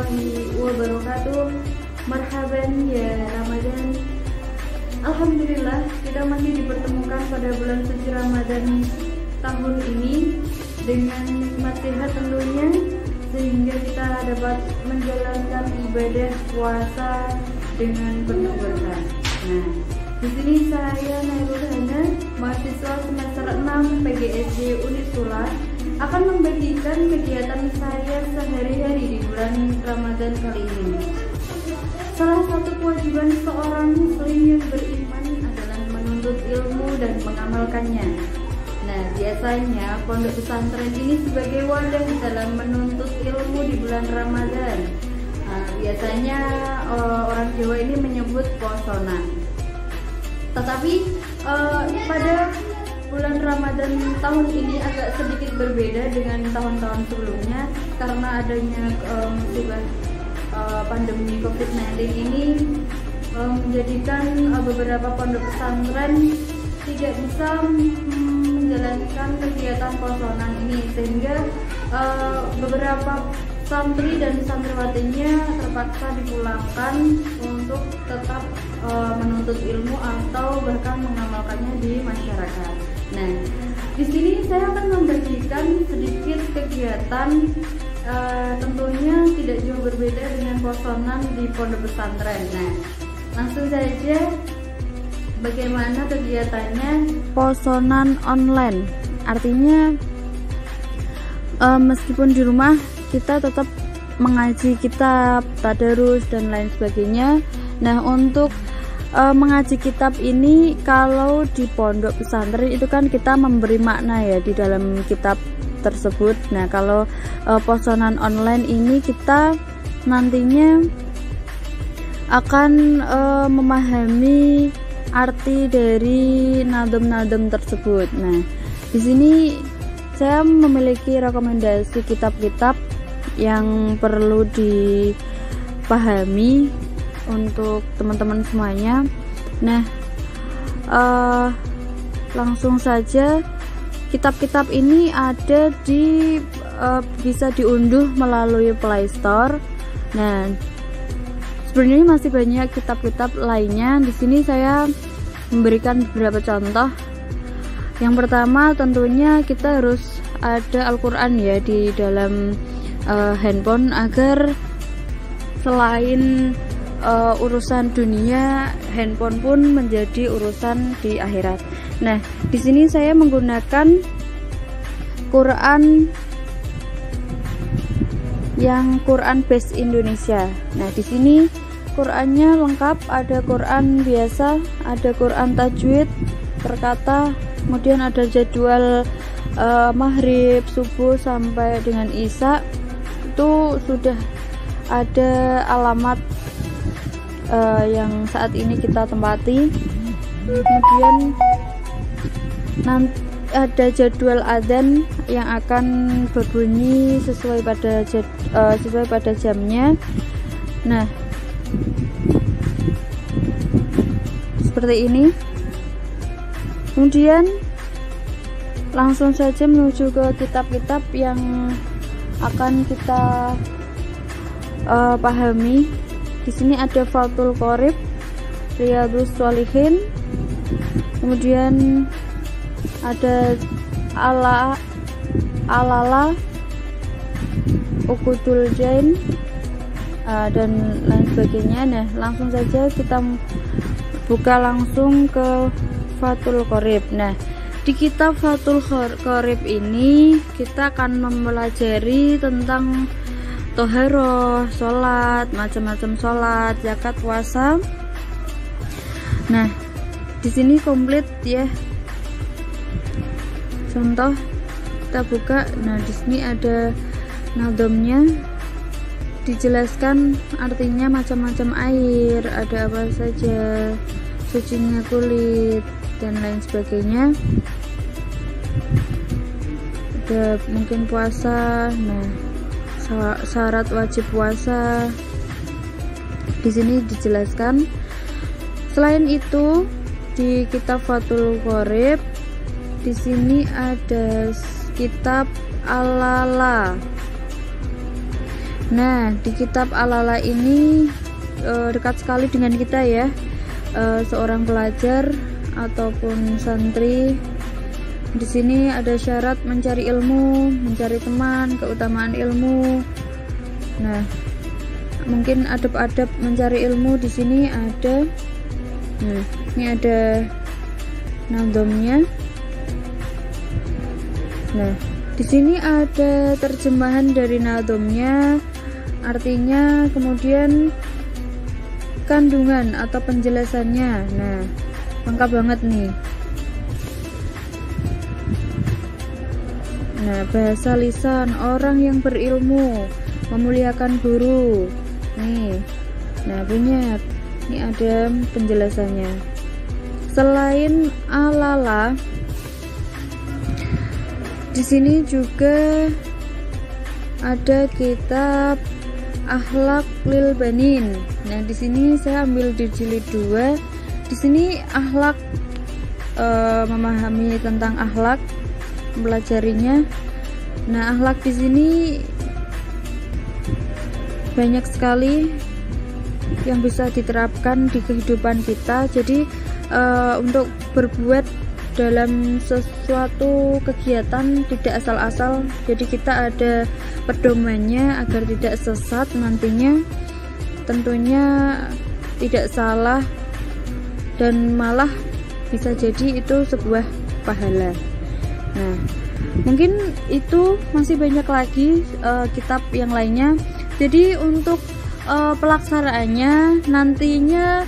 warahmatullahi wabarakatuh. Marhaban ya Ramadan. Alhamdulillah kita masih dipertemukan pada bulan suci Ramadan tahun ini dengan nikmat sehat tentunya, sehingga kita dapat menjalankan ibadah puasa dengan penuh berkah. Nah, di sini saya Nairul Hana, mahasiswa semester 6 PGSD Unisula, akan membagikan kegiatan saya sehari-hari di bulan Ramadan kali ini. Salah satu kewajiban seorang muslim yang beriman adalah menuntut ilmu dan mengamalkannya. Nah, biasanya pondok pesantren ini sebagai wadah dalam menuntut ilmu di bulan Ramadan. Nah, biasanya orang Jawa ini menyebut posonan. Tetapi pada bulan Ramadan tahun ini agak sedikit berbeda dengan tahun-tahun sebelumnya karena adanya musibah pandemi COVID-19 ini menjadikan beberapa pondok pesantren tidak bisa menjalankan kegiatan posonan ini, sehingga beberapa santri dan santriwatinya terpaksa dipulangkan untuk tetap menuntut ilmu atau bahkan mengamalkannya di masyarakat. Nah, di sini saya akan membagikan sedikit kegiatan tentunya tidak jauh berbeda dengan posonan di pondok pesantren. Nah, langsung saja bagaimana kegiatannya posonan online. Artinya meskipun di rumah kita tetap mengaji kitab, tadarus dan lain sebagainya. Nah, untuk mengaji kitab ini kalau di pondok pesantren itu kan kita memberi makna ya di dalam kitab tersebut. Nah, kalau posonan online ini kita nantinya akan memahami arti dari nadom-nadom tersebut. Nah, di sini saya memiliki rekomendasi kitab-kitab yang perlu dipahami untuk teman-teman semuanya. Nah, langsung saja, kitab-kitab ini ada bisa diunduh melalui Play Store. Nah, sebenarnya masih banyak kitab-kitab lainnya. Di sini saya memberikan beberapa contoh. Yang pertama tentunya kita harus ada Al-Quran ya di dalam handphone, agar selain urusan dunia, handphone pun menjadi urusan di akhirat. Nah, di sini saya menggunakan Quran yang Quran Base Indonesia. Nah, di sini Qurannya lengkap, ada Quran biasa, ada Quran tajwid perkata, kemudian ada jadwal maghrib, subuh sampai dengan isya. Itu sudah ada alamat yang saat ini kita tempati. Kemudian nanti ada jadwal adzan yang akan berbunyi sesuai pada jamnya. Nah, seperti ini. Kemudian langsung saja menuju ke kitab-kitab yang akan kita pahami. Di sini ada Fathul Qorib, Riyadhus Shalihin, kemudian ada Alala, Ukudul Jain, dan lain sebagainya. Nah, langsung saja kita buka langsung ke Fathul Qorib. Nah, di kitab Fathul Qorib ini kita akan mempelajari tentang toharoh, sholat, macam-macam sholat, zakat, puasa. Nah, di sini komplit ya. Contoh kita buka. Nah, di sini ada nadomnya, dijelaskan artinya macam-macam air, ada apa saja, sucinya kulit dan lain sebagainya. Ada mungkin puasa. Nah, syarat wajib puasa di sini dijelaskan. Selain itu, di kitab Fathul Qorib di sini ada kitab Alala. Nah, di kitab Al-Lala ini dekat sekali dengan kita ya, seorang pelajar ataupun santri. Di sini ada syarat mencari ilmu, mencari teman, keutamaan ilmu. Nah, mungkin adab-adab mencari ilmu di sini ada. Nah, ini ada nadhamnya. Nah, di sini ada terjemahan dari nadhamnya, artinya, kemudian kandungan atau penjelasannya. Nah, lengkap banget nih. Nah, bahasa lisan orang yang berilmu, memuliakan guru. Nih. Nah, punya. Ini ada penjelasannya. Selain Al-Lala, di sini juga ada kitab Akhlak lil Banin. Nah, di sini saya ambil di jilid 2. Di sini akhlak, memahami tentang akhlak, mempelajarinya. Nah, akhlak di sini banyak sekali yang bisa diterapkan di kehidupan kita. Jadi untuk berbuat dalam sesuatu kegiatan tidak asal-asal, jadi kita ada pedomannya agar tidak sesat nantinya, tentunya tidak salah, dan malah bisa jadi itu sebuah pahala. Nah, mungkin itu masih banyak lagi kitab yang lainnya. Jadi untuk pelaksanaannya nantinya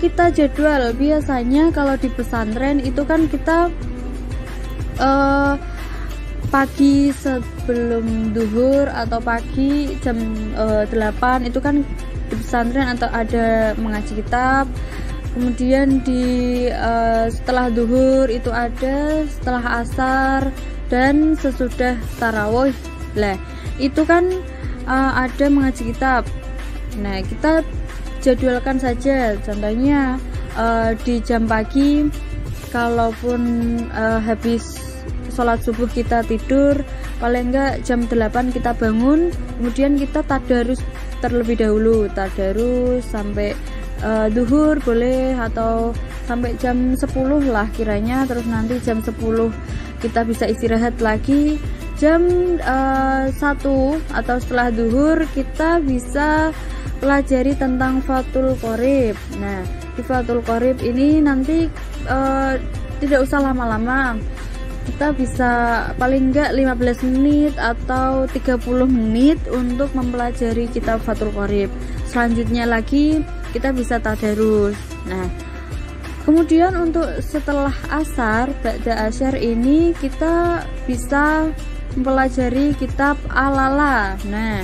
kita jadwal. Biasanya kalau di pesantren itu kan kita pagi sebelum duhur atau pagi jam 8 itu kan di pesantren atau ada mengaji kitab. Kemudian di setelah duhur itu ada, setelah asar, dan sesudah tarawih lah itu kan ada mengaji kitab. Nah, kita jadwalkan saja, contohnya di jam pagi, kalaupun habis sholat subuh kita tidur, paling enggak jam 8 kita bangun, kemudian kita tadarus terlebih dahulu, tadarus sampai duhur boleh, atau sampai jam 10 lah kiranya, terus nanti jam 10 kita bisa istirahat lagi. Jam 1 atau setelah duhur kita bisa pelajari tentang Fathul Qorib. Nah, di Fathul Qorib ini nanti tidak usah lama-lama, kita bisa paling enggak 15 menit atau 30 menit untuk mempelajari kitab Fathul Qorib. Selanjutnya lagi kita bisa tadarus. Nah, kemudian untuk setelah asar, ba'da asyar ini kita bisa mempelajari kitab Al-Lala. Nah,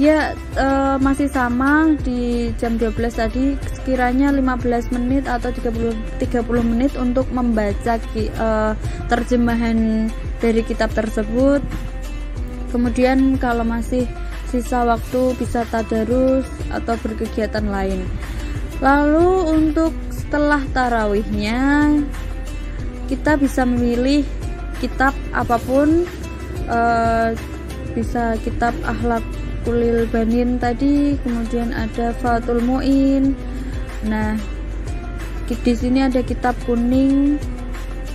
ya masih sama di jam 12 tadi, sekiranya 15 menit atau 30 menit untuk membaca terjemahan dari kitab tersebut. Kemudian kalau masih sisa waktu bisa tadarus atau berkegiatan lain. Lalu untuk setelah tarawihnya kita bisa memilih kitab apapun, bisa kitab Akhlak lil Banin tadi, kemudian ada Fathul Mu'in. Nah, di sini ada kitab kuning.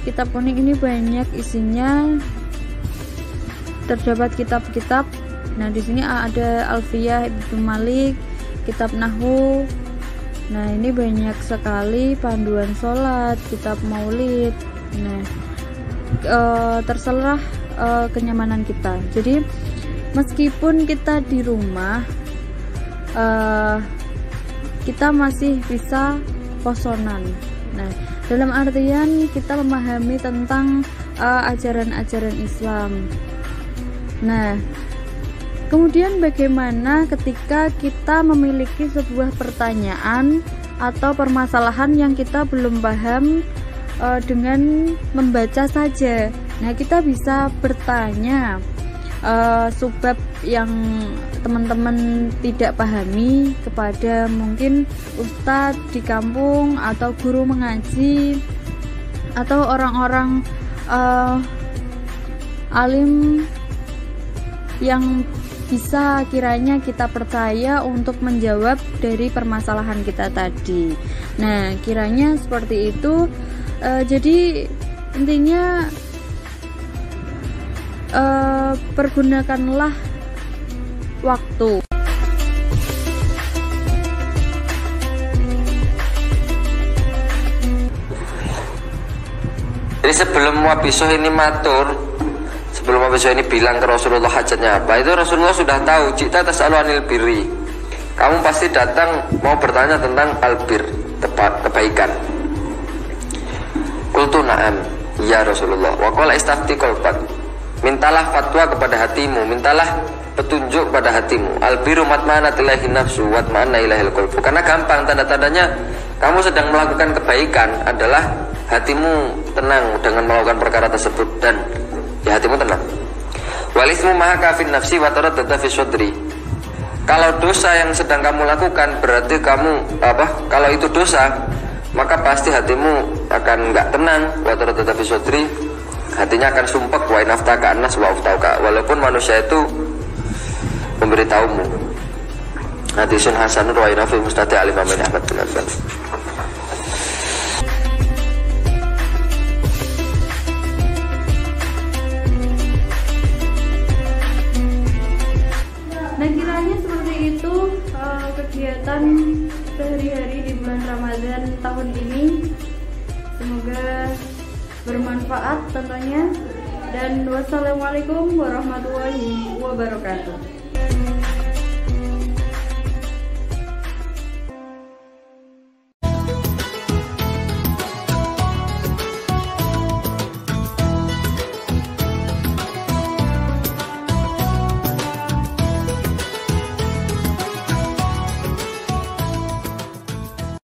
Kitab kuning ini banyak isinya, terdapat kitab-kitab. Nah, di sini ada Alfiyah Ibnu Malik, kitab Nahwu. Nah, ini banyak sekali panduan sholat, kitab Maulid. Nah, terserah kenyamanan kita. Jadi meskipun kita di rumah, kita masih bisa posonan. Nah, dalam artian kita memahami tentang ajaran-ajaran Islam. Nah, kemudian bagaimana ketika kita memiliki sebuah pertanyaan atau permasalahan yang kita belum paham dengan membaca saja. Nah, kita bisa bertanya sebab yang teman-teman tidak pahami kepada mungkin ustadz di kampung atau guru mengaji atau orang-orang alim yang bisa kiranya kita percaya untuk menjawab dari permasalahan kita tadi. Nah, kiranya seperti itu. Jadi intinya pergunakanlah waktu. Jadi sebelum Wabisoh ini sebelum Wabisoh ini bilang ke Rasulullah hajatnya apa, itu Rasulullah sudah tahu. Cita tasalu anil birri, kamu pasti datang mau bertanya tentang albir, kebaikan. Qultu na'am, ya Rasulullah. Wa qala istafti qalbak, mintalah fatwa kepada hatimu, mintalah petunjuk pada hatimu. Albiru matma'anat ilaihi nafsu watma'anna ilaihil qalbu. Karena gampang, tanda-tandanya kamu sedang melakukan kebaikan adalah hatimu tenang dengan melakukan perkara tersebut, dan ya hatimu tenang. Walismu maha kafin nafsi wa taraddada fi sadri. Kalau dosa yang sedang kamu lakukan berarti kamu kalau itu dosa, maka pasti hatimu akan enggak tenang. Wa taraddada fi sadri, hatinya akan sumpek. Wa inaftaka annas wa uftauka, walaupun manusia itu memberitahumu. Hadisun hasanur wa inafi mustati alim amin Ahmad bin Hanbal. Nah, kiranya seperti itu kegiatan sehari-hari di bulan Ramadan tahun ini. Semoga bermanfaat tentunya. Dan wassalamualaikum warahmatullahi wabarakatuh.